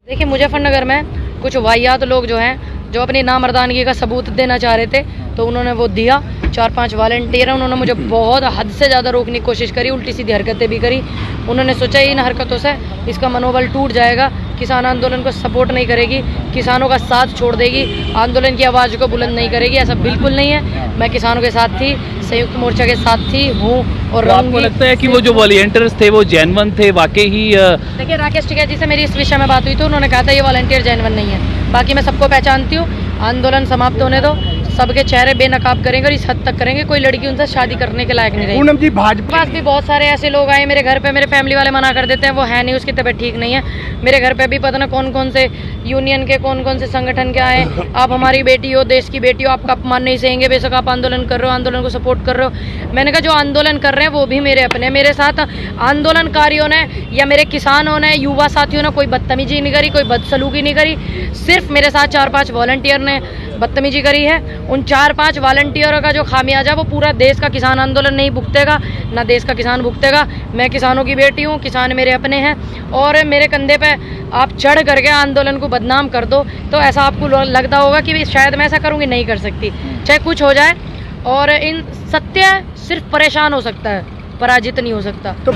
देखिए, मुजफ्फरनगर में कुछ वाहियात लोग जो हैं, जो अपनी नामर्दानगी का सबूत देना चाह रहे थे, तो उन्होंने वो दिया। 4-5 वॉलंटियर हैं, उन्होंने मुझे बहुत हद से ज़्यादा रोकने की कोशिश करी, उल्टी सीधी हरकतें भी करी। उन्होंने सोचा इन हरकतों से इसका मनोबल टूट जाएगा, किसान आंदोलन को सपोर्ट नहीं करेगी, किसानों का साथ छोड़ देगी, आंदोलन की आवाज़ को बुलंद नहीं करेगी। ऐसा बिल्कुल नहीं है। मैं किसानों के साथ थी, संयुक्त मोर्चा के साथ थी, हूँ और तो आपको लगता है कि वो जो वॉलंटियर्स थे वो जेन्युइन थे वाकई ही? देखिए, राकेश टिकैत जी से मेरी इस विषय में बात हुई तो उन्होंने कहा था ये वॉलंटियर जेन्युइन नहीं है। बाकी मैं सबको पहचानती हूँ। आंदोलन समाप्त होने दो, सबके चेहरे बेनकाब करेंगे और इस हद तक करेंगे, कोई लड़की उनसे शादी करने के लायक नहीं रहेगी। पूनम जी, भाजपा के पास भी बहुत सारे ऐसे लोग आए मेरे घर पे, मेरे फैमिली वाले मना कर देते हैं, वो है नहीं, उसकी तबीयत ठीक नहीं है। मेरे घर पे भी पता ना कौन कौन से यूनियन के, कौन कौन से संगठन के आए। आप हमारी बेटी हो, देश की बेटी हो, आपका अपमान नहीं सहेंगे, बेशक आप आंदोलन कर रहे हो, आंदोलन को सपोर्ट कर रहे हो। मैंने कहा जो आंदोलन कर रहे हैं वो भी मेरे अपने, मेरे साथ आंदोलनकारियों ने या मेरे किसानों ने, युवा साथियों ने कोई बदतमीजी नहीं करी, कोई बदसलूकी नहीं करी। सिर्फ मेरे साथ 4-5 वॉलंटियर ने बदतमीजी करी है। उन 4-5 वॉलंटियरों का जो खामियाजा वो पूरा देश का किसान आंदोलन नहीं भुगतेगा, ना देश का किसान भुगतेगा। मैं किसानों की बेटी हूँ, किसान मेरे अपने हैं, और मेरे कंधे पे आप चढ़ करके आंदोलन को बदनाम कर दो तो ऐसा आपको लगता होगा कि शायद मैं ऐसा करूँगी, नहीं कर सकती। चाहे कुछ हो जाए, और इन सत्य सिर्फ परेशान हो सकता है, पराजित नहीं हो सकता। तो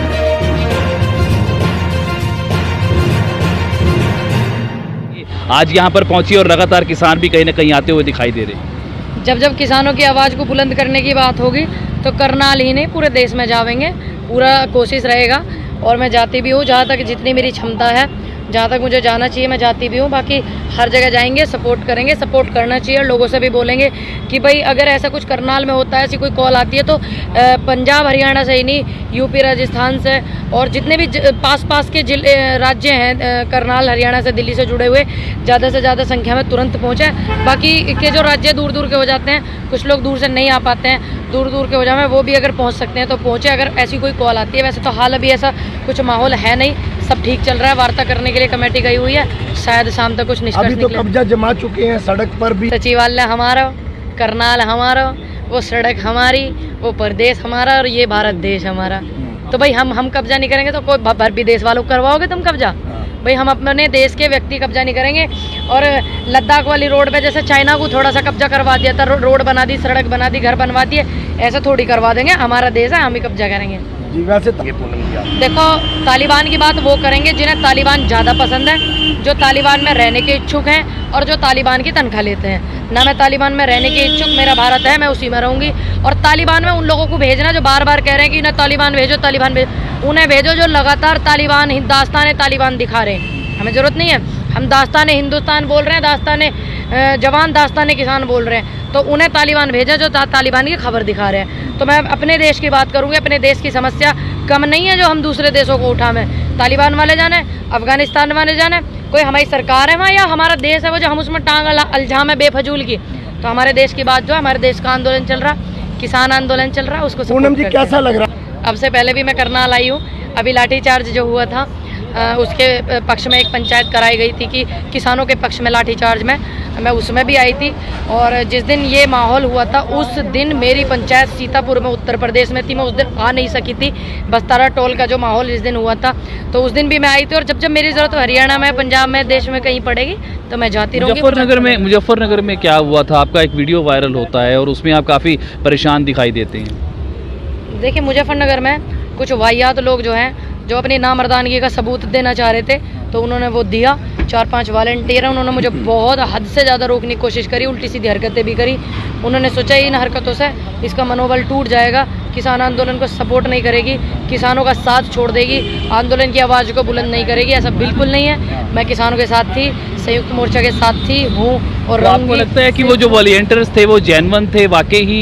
आज यहाँ पर पहुंची और लगातार किसान भी कहीं ना कहीं आते हुए दिखाई दे रहे। जब किसानों की आवाज़ को बुलंद करने की बात होगी तो करनाल ही नहीं पूरे देश में जावेंगे, पूरा कोशिश रहेगा। और मैं जाती भी हूँ, जहाँ तक जितनी मेरी क्षमता है, जहाँ तक मुझे जाना चाहिए मैं जाती भी हूँ। बाकी हर जगह जाएंगे, सपोर्ट करेंगे, सपोर्ट करना चाहिए। लोगों से भी बोलेंगे कि भाई अगर ऐसा कुछ करनाल में होता है, ऐसी कोई कॉल आती है तो पंजाब हरियाणा से ही नहीं, यूपी राजस्थान से और जितने भी पास के राज्य हैं, करनाल हरियाणा से, दिल्ली से जुड़े हुए, ज़्यादा से ज़्यादा संख्या में तुरंत पहुँचे। बाकी के जो राज्य दूर दूर के हो जाते हैं, कुछ लोग दूर से नहीं आ पाते हैं, दूर दूर के हो जाए, वो भी अगर पहुँच सकते हैं तो पहुँचे, अगर ऐसी कोई कॉल आती है। वैसे तो हाल अभी ऐसा कुछ माहौल है नहीं, सब ठीक चल रहा है। वार्ता करने के लिए कमेटी गई हुई है, शायद शाम तक कुछ निष्कर्ष अभी तो कब्जा जमा चुके हैं सड़क पर भी। सचिवालय हमारा, करनाल हमारा, वो सड़क हमारी, वो प्रदेश हमारा और ये भारत देश हमारा। तो भाई हम कब्जा नहीं करेंगे तो कोई विदेश वालों को करवाओगे तुम कब्जा? भाई हम अपने देश के व्यक्ति कब्जा नहीं करेंगे। और लद्दाख वाली रोड पे जैसे चाइना को थोड़ा सा कब्जा करवा दिया था, रोड बना दी, सड़क बना दी, घर बनवा दिए, ऐसा थोड़ी करवा देंगे। हमारा देश है, हम ही कब्जा करेंगे। देखो, तालिबान की बात वो करेंगे जिन्हें तालिबान ज़्यादा पसंद है, जो तालिबान में रहने के इच्छुक हैं और जो तालिबान की तनख्वाह लेते हैं। ना मैं तालिबान में रहने के इच्छुक, मेरा भारत है, मैं उसी में रहूँगी। और तालिबान में उन लोगों को भेजना जो बार बार कह रहे हैं कि ना तालिबान भेजो, तालिबान भेजो, उन्हें भेजो जो लगातार तालिबान, दास्तान तालिबान दिखा रहे हैं। हमें ज़रूरत नहीं है, हम दास्तान हिंदुस्तान बोल रहे हैं, दास्तान जवान, दास्तान किसान बोल रहे हैं, तो उन्हें तालिबान भेजा जो तालिबान की खबर दिखा रहे हैं। तो मैं अपने देश की बात करूँगी, अपने देश की समस्या कम नहीं है जो हम दूसरे देशों को उठावें। तालिबान वाले जाने, अफगानिस्तान वाले जाने, कोई हमारी सरकार है वहाँ या हमारा देश है वो जो हम उसमें टांग अलझाम है बेफजूल की। तो हमारे देश की बात जो है, हमारे देश का आंदोलन चल रहा, किसान आंदोलन चल रहा है, उसको पूनम जी कैसा लग रहा है? अब से पहले भी मैं करनाल आई हूँ। अभी लाठीचार्ज जो हुआ था उसके पक्ष में एक पंचायत कराई गई थी कि किसानों के पक्ष में लाठीचार्ज में, मैं उसमें भी आई थी। और जिस दिन ये माहौल हुआ था उस दिन मेरी पंचायत सीतापुर में उत्तर प्रदेश में थी, मैं उस दिन आ नहीं सकी थी। बस्तारा टोल का जो माहौल जिस दिन हुआ था तो उस दिन भी मैं आई थी। और जब मेरी ज़रूरत हरियाणा में, पंजाब में, देश में कहीं पड़ेगी तो मैं जाती रहूँगी। मुजफ्फरनगर में क्या हुआ था? आपका एक वीडियो वायरल होता है और उसमें आप काफ़ी परेशान दिखाई देते हैं। देखिए, मुजफ्फरनगर में कुछ वाहियात लोग जो हैं, जो अपनी नामर्दानगी का सबूत देना चाह रहे थे, तो उन्होंने वो दिया। 4-5 वॉलंटियर हैं, उन्होंने मुझे बहुत हद से ज़्यादा रोकने की कोशिश करी, उल्टी सीधी हरकतें भी करी। उन्होंने सोचा इन हरकतों से इसका मनोबल टूट जाएगा, किसान आंदोलन को सपोर्ट नहीं करेगी, किसानों का साथ छोड़ देगी, आंदोलन की आवाज़ को बुलंद नहीं करेगी। ऐसा बिल्कुल नहीं है। मैं किसानों के साथ थी, संयुक्त मोर्चा के साथ थी, हूँ और तो आपको लगता है कि वो जो वॉलंटियर्स थे वो जेन्युइन थे वाकई ही?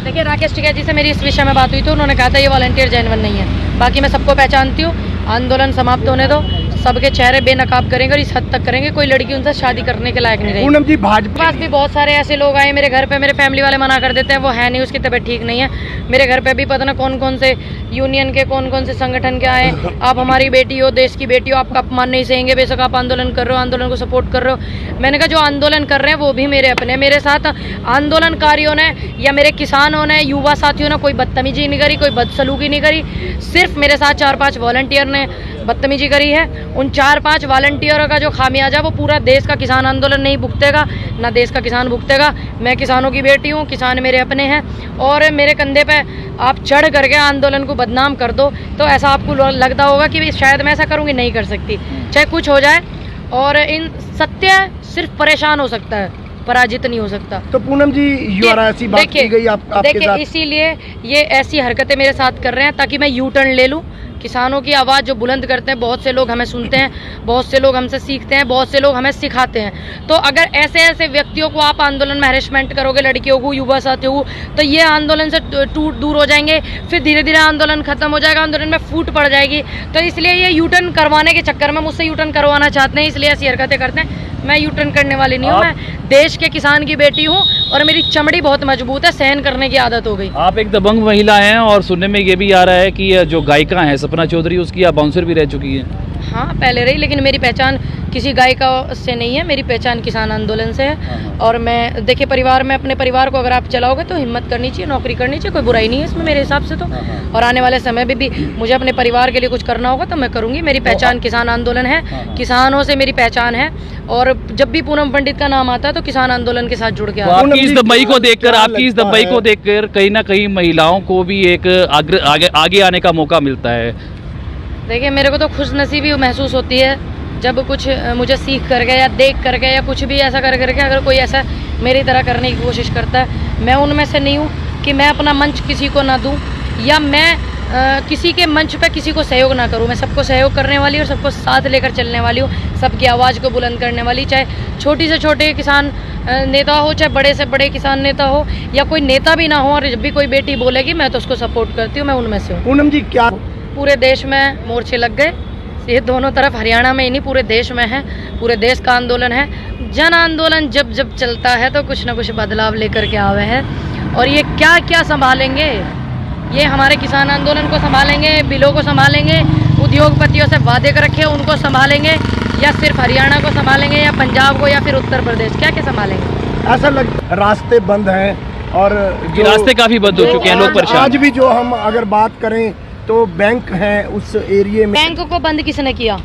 देखिए, राकेश टिकैत जी से मेरी इस विषय में बात हुई तो उन्होंने कहा था ये वॉलंटियर जेन्युइन नहीं है। बाकी मैं सबको पहचानती हूँ। आंदोलन समाप्त होने दो, सबके चेहरे बेनकाब करेंगे और इस हद तक करेंगे, कोई लड़की उनसे शादी करने के लायक नहीं रहेगी। पूनम जी, भाजपा के पास भी बहुत सारे ऐसे लोग आए मेरे घर पे, मेरे फैमिली वाले मना कर देते हैं, वो है नहीं, उसकी तबीयत ठीक नहीं है। मेरे घर पे भी पता ना कौन कौन से यूनियन के, कौन कौन से संगठन के आए। आप हमारी बेटी हो, देश की बेटी हो, आपका अपमान नहीं सहेंगे, बेशक आप आंदोलन कर रहे हो, आंदोलन को सपोर्ट कर रहे हो। मैंने कहा जो आंदोलन कर रहे हैं वो भी मेरे अपने, मेरे साथ आंदोलनकारियों ने या मेरे किसानों ने, युवा साथियों ने कोई बदतमीजी नहीं करी, कोई बदसलूकी नहीं करी। सिर्फ मेरे साथ 4-5 वॉलंटियर ने बदतमीजी करी है, उन 4-5 वॉलंटियरों का जो खामियाजा वो पूरा देश का किसान आंदोलन नहीं भुगतेगा, ना देश का किसान भुगतेगा। मैं किसानों की बेटी हूँ, किसान मेरे अपने हैं, और मेरे कंधे पे आप चढ़ करके आंदोलन को बदनाम कर दो तो ऐसा आपको लगता होगा कि शायद मैं ऐसा करूँगी, नहीं कर सकती। चाहे कुछ हो जाए, और इन सत्य सिर्फ परेशान हो सकता है, पराजित नहीं हो सकता। तो पूनम जी युवा ऐसी बात की गई आपके साथ। इसीलिए ये ऐसी हरकतें मेरे साथ कर रहे हैं ताकि मैं यू टर्न ले लूं। किसानों की आवाज़ जो बुलंद करते हैं, बहुत से लोग हमें सुनते हैं, बहुत से लोग हमसे सीखते हैं, बहुत से लोग हमें सिखाते हैं। तो अगर ऐसे ऐसे व्यक्तियों को आप आंदोलन में हैरेसमेंट करोगे, लड़कियों को, युवा साथियों को, तो ये आंदोलन से दूर हो जाएंगे, फिर धीरे धीरे आंदोलन खत्म हो जाएगा, आंदोलन में फूट पड़ जाएगी। तो इसलिए ये यू टर्न करवाने के चक्कर में मुझसे यू टर्न करवाना चाहते हैं, इसलिए ऐसी हरकतें करते हैं। मैं यू टर्न करने वाली नहीं हूँ, मैं देश के किसान की बेटी हूँ और मेरी चमड़ी बहुत मजबूत है, सहन करने की आदत हो गई। आप एक दबंग महिला हैं और सुनने में ये भी आ रहा है कि जो गायिका हैं सपना चौधरी, उसकी आप बाउंसर भी रह चुकी हैं। हाँ, पहले रही, लेकिन मेरी पहचान किसी गायिका से नहीं है, मेरी पहचान किसान आंदोलन से है। और मैं देखिए, परिवार में अपने परिवार को अगर आप चलाओगे तो हिम्मत करनी चाहिए, नौकरी करनी चाहिए, कोई बुराई नहीं है इसमें मेरे हिसाब से तो। और आने वाले समय में भी मुझे अपने परिवार के लिए कुछ करना होगा तो मैं करूँगी। मेरी पहचान किसान आंदोलन है, किसानों से मेरी पहचान है, और जब भी पूनम पंडित का नाम आता है तो किसान आंदोलन के साथ जुड़ के आता है। आपकी इस दबई को देखकर कहीं ना कहीं महिलाओं को भी एक आगे आने का मौका मिलता है। देखिए, मेरे को तो खुशनसीबी महसूस होती है जब कुछ मुझे सीख करके या देख करके या कुछ भी ऐसा कर करके अगर कोई ऐसा मेरी तरह करने की कोशिश करता है। मैं उनमें से नहीं हूँ कि मैं अपना मंच किसी को ना दूँ, या मैं किसी के मंच पे किसी को सहयोग ना करूँ। मैं सबको सहयोग करने वाली और सबको साथ लेकर चलने वाली हूँ, सबकी आवाज़ को बुलंद करने वाली, चाहे छोटी से छोटे किसान नेता हो, चाहे बड़े से बड़े किसान नेता हो, या कोई नेता भी ना हो, और जब भी कोई बेटी बोलेगी मैं तो उसको सपोर्ट करती हूँ, मैं उनमें से हूँ। पूनम जी, क्या पूरे देश में मोर्चे लग गए, ये दोनों तरफ, हरियाणा में ही नहीं पूरे देश में है, पूरे देश का आंदोलन है। जन आंदोलन जब जब चलता है तो कुछ ना कुछ बदलाव लेकर के आवे हैं, और ये क्या क्या संभालेंगे, ये हमारे किसान आंदोलन को संभालेंगे, बिलों को संभालेंगे, उद्योगपतियों से वादे कर रखे उनको संभालेंगे, या सिर्फ हरियाणा को संभालेंगे, या पंजाब को, या फिर उत्तर प्रदेश, क्या क्या संभालेंगे? ऐसा रास्ते बंद हैं, और जो रास्ते काफी बंद हो चुके हैं, लोग परेशान। आज भी जो हम अगर बात करें तो बैंक है उस एरिया में। बैंक को बंद किसने किया?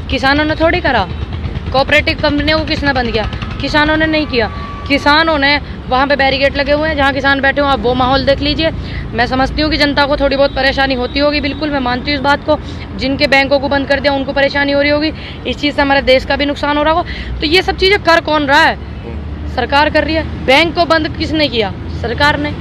किसानों ने थोड़ी करा। कोऑपरेटिव कंपनियों को किसने बंद किया? किसानों ने नहीं किया। किसानों ने वहाँ पे बैरिकेड लगे हुए हैं, जहाँ किसान बैठे हुए, आप वो माहौल देख लीजिए। मैं समझती हूँ कि जनता को थोड़ी बहुत परेशानी होती होगी, बिल्कुल मैं मानती हूँ इस बात को। जिनके बैंकों को बंद कर दिया उनको परेशानी हो रही होगी, इस चीज़ से हमारे देश का भी नुकसान हो रहा होगा। तो ये सब चीज़ें कर कौन रहा है? सरकार कर रही है। बैंक को बंद किसने किया? सरकार ने।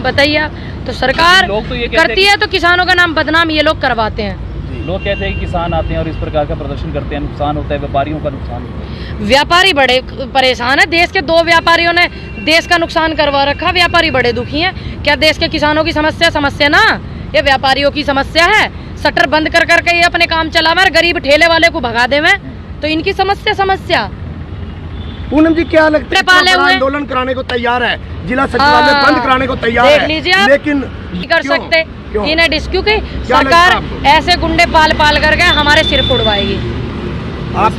बताइए आप। तो सरकार करती है तो किसानों का नाम बदनाम ये लोग करवाते हैं। लोग कहते हैं कि किसान आते हैं और इस प्रकार का प्रदर्शन करते हैं, नुकसान होता है, व्यापारियों का नुकसान होता है। व्यापारी बड़े परेशान है। देश के 2 व्यापारियों ने देश का नुकसान करवा रखा, व्यापारी बड़े दुखी हैं। क्या देश के किसानों की समस्या ना, ये व्यापारियों की समस्या है। शटर बंद कर करके ये अपने काम चलावे, गरीब ठेले वाले को भगा देवे, तो इनकी समस्या। पूनम जी, क्या लगता है पाले हुए आंदोलन कराने को तैयार है, जिला सचिवालय बंद कराने को तैयार है, देख लीजिए आप, लेकिन नहीं कर सकते इन्हें डिस्क्यू की क्या सरकार ऐसे गुंडे पाल करके हमारे सिर उड़वाएगी। आप